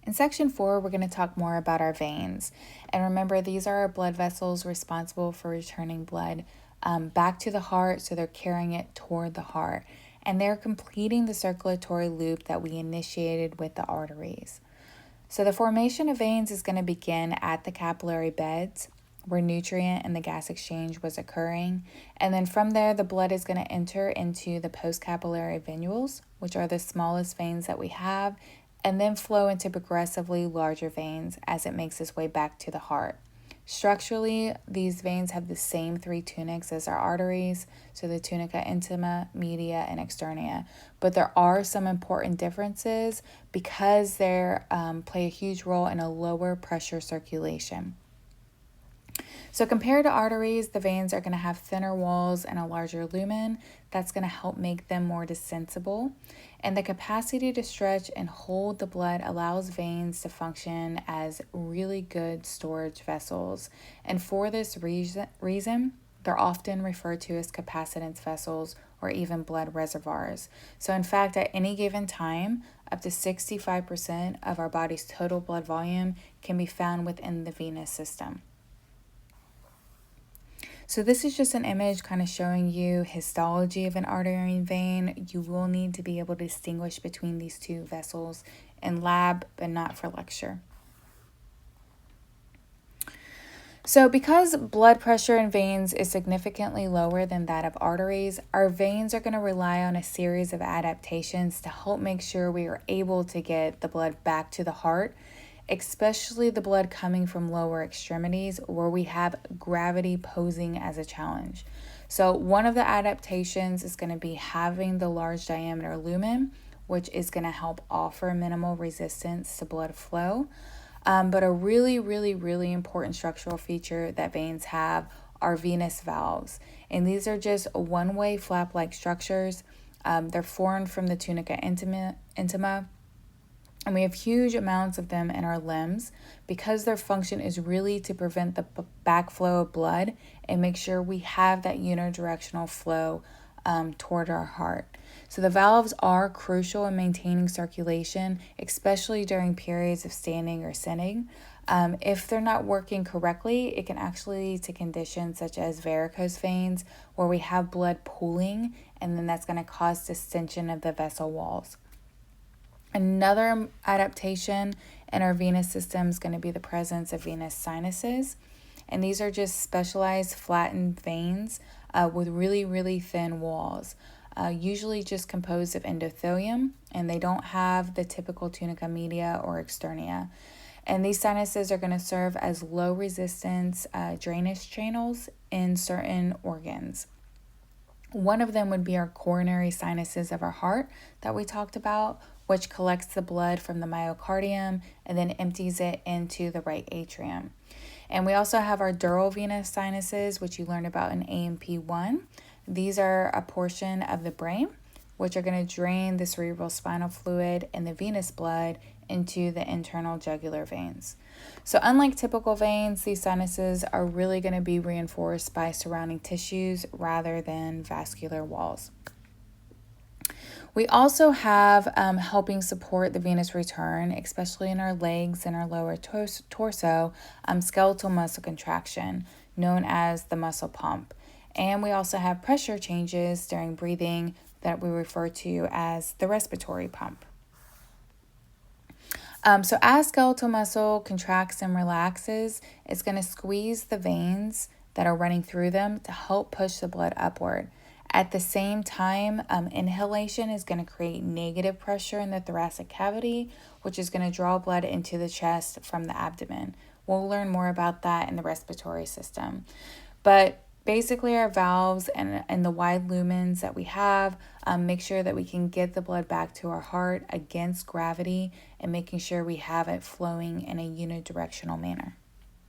In section 4, we're going to talk more about our veins. And remember, these are our blood vessels responsible for returning blood back to the heart, so they're carrying it toward the heart. And they're completing the circulatory loop that we initiated with the arteries. So the formation of veins is going to begin at the capillary beds, where nutrient and the gas exchange was occurring. And then from there, the blood is going to enter into the postcapillary venules, which are the smallest veins that we have, and then flow into progressively larger veins as it makes its way back to the heart. Structurally, these veins have the same three tunics as our arteries, so the tunica intima, media, and externa. But there are some important differences because they play a huge role in a lower pressure circulation. So compared to arteries, the veins are going to have thinner walls and a larger lumen. That's going to help make them more distensible. And the capacity to stretch and hold the blood allows veins to function as really good storage vessels. And for this reason, they're often referred to as capacitance vessels or even blood reservoirs. So in fact, at any given time, up to 65% of our body's total blood volume can be found within the venous system. So this is just an image kind of showing you histology of an artery and vein. You will need to be able to distinguish between these two vessels in lab, but not for lecture. So because blood pressure in veins is significantly lower than that of arteries, our veins are going to rely on a series of adaptations to help make sure we are able to get the blood back to the heart, especially the blood coming from lower extremities where we have gravity posing as a challenge. So one of the adaptations is going to be having the large diameter lumen, which is going to help offer minimal resistance to blood flow. But a really important structural feature that veins have are venous valves. And these are just one-way flap-like structures. They're formed from the tunica intima, and we have huge amounts of them in our limbs because their function is really to prevent the backflow of blood and make sure we have that unidirectional flow toward our heart. So the valves are crucial in maintaining circulation, especially during periods of standing or sitting. If they're not working correctly, it can actually lead to conditions such as varicose veins, where we have blood pooling, and then that's going to cause distension of the vessel walls. Another adaptation in our venous system is going to be the presence of venous sinuses. And these are just specialized flattened veins with really thin walls, usually just composed of endothelium, and they don't have the typical tunica media or externa. And these sinuses are going to serve as low resistance drainage channels in certain organs. One of them would be our coronary sinuses of our heart that we talked about, which collects the blood from the myocardium and then empties it into the right atrium. And we also have our dural venous sinuses, which you learned about in A&P1. These are a portion of the brain, which are going to drain the cerebral spinal fluid and the venous blood into the internal jugular veins. So unlike typical veins, these sinuses are really going to be reinforced by surrounding tissues rather than vascular walls. We also have helping support the venous return, especially in our legs and our lower torso, skeletal muscle contraction, known as the muscle pump. And we also have pressure changes during breathing that we refer to as the respiratory pump. So as skeletal muscle contracts and relaxes, it's going to squeeze the veins that are running through them to help push the blood upward. At the same time, inhalation is going to create negative pressure in the thoracic cavity, which is going to draw blood into the chest from the abdomen. We'll learn more about that in the respiratory system. But basically, our valves and the wide lumens that we have make sure that we can get the blood back to our heart against gravity and making sure we have it flowing in a unidirectional manner.